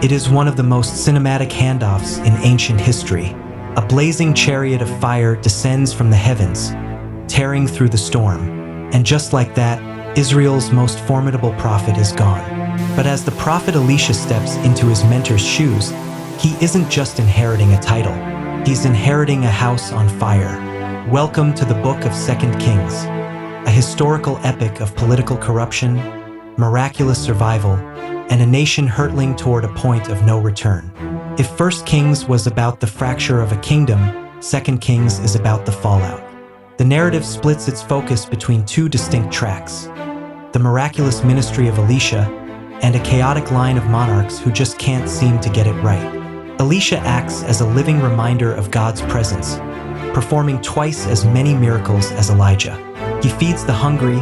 It is one of the most cinematic handoffs in ancient history. A blazing chariot of fire descends from the heavens, tearing through the storm. And just like that, Israel's most formidable prophet is gone. But as the prophet Elisha steps into his mentor's shoes, he isn't just inheriting a title. He's inheriting a house on fire. Welcome to the book of 2 Kings, a historical epic of political corruption, miraculous survival, and a nation hurtling toward a point of no return. If 1 Kings was about the fracture of a kingdom, 2 Kings is about the fallout. The narrative splits its focus between two distinct tracks: the miraculous ministry of Elisha and a chaotic line of monarchs who just can't seem to get it right. Elisha acts as a living reminder of God's presence, performing twice as many miracles as Elijah. He feeds the hungry,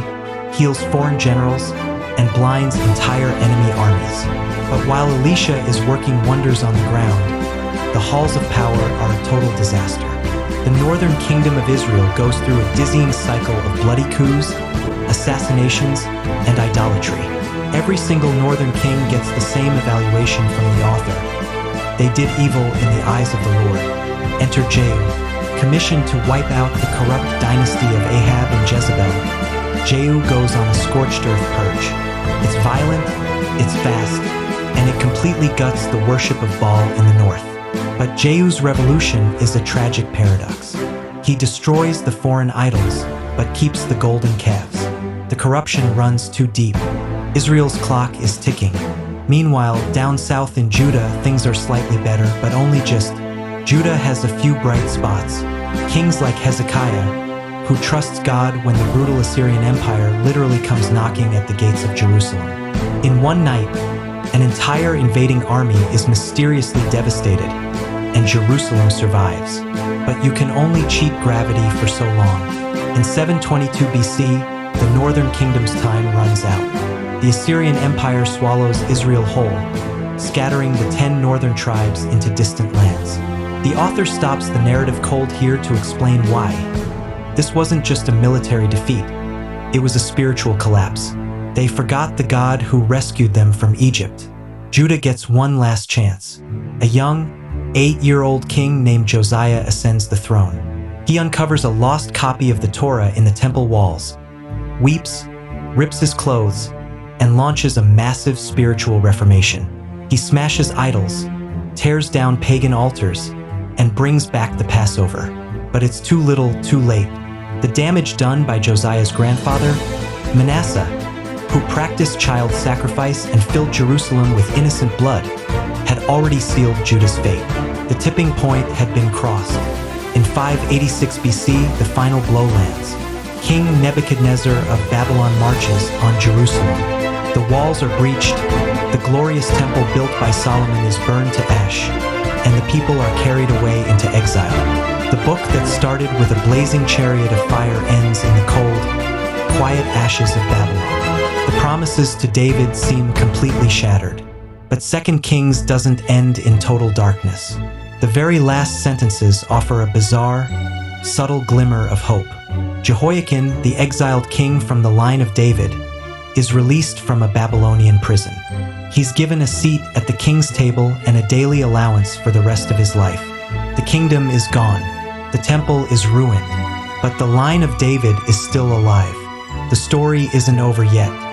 heals foreign generals, and blinds entire enemy armies. But while Elisha is working wonders on the ground, the halls of power are a total disaster. The northern kingdom of Israel goes through a dizzying cycle of bloody coups, assassinations, and idolatry. Every single northern king gets the same evaluation from the author. They did evil in the eyes of the Lord. Enter Jehu, commissioned to wipe out the corrupt dynasty of Ahab and Jezebel. Jehu goes on a scorched earth purge. It's violent, it's fast, and it completely guts the worship of Baal in the north. But Jehu's revolution is a tragic paradox. He destroys the foreign idols, but keeps the golden calves. The corruption runs too deep. Israel's clock is ticking. Meanwhile, down south in Judah, things are slightly better, but only just. Judah has a few bright spots. Kings like Hezekiah, who trusts God when the brutal Assyrian Empire literally comes knocking at the gates of Jerusalem. In one night, an entire invading army is mysteriously devastated, and Jerusalem survives. But you can only cheat gravity for so long. In 722 BC, the northern kingdom's time runs out. The Assyrian Empire swallows Israel whole, scattering the 10 northern tribes into distant lands. The author stops the narrative cold here to explain why. This wasn't just a military defeat, it was a spiritual collapse. They forgot the God who rescued them from Egypt. Judah gets one last chance. A young, 8-year-old king named Josiah ascends the throne. He uncovers a lost copy of the Torah in the temple walls, weeps, rips his clothes, and launches a massive spiritual reformation. He smashes idols, tears down pagan altars, and brings back the Passover. But it's too little, too late. The damage done by Josiah's grandfather, Manasseh, who practiced child sacrifice and filled Jerusalem with innocent blood, had already sealed Judah's fate. The tipping point had been crossed. In 586 BC, the final blow lands. King Nebuchadnezzar of Babylon marches on Jerusalem. The walls are breached, the glorious temple built by Solomon is burned to ash, and the people are carried away into exile. The book that started with a blazing chariot of fire ends in the cold, quiet ashes of Babylon. The promises to David seem completely shattered. But 2 Kings doesn't end in total darkness. The very last sentences offer a bizarre, subtle glimmer of hope. Jehoiakim, the exiled king from the line of David, is released from a Babylonian prison. He's given a seat at the king's table and a daily allowance for the rest of his life. The kingdom is gone. The temple is ruined. But the line of David is still alive. The story isn't over yet.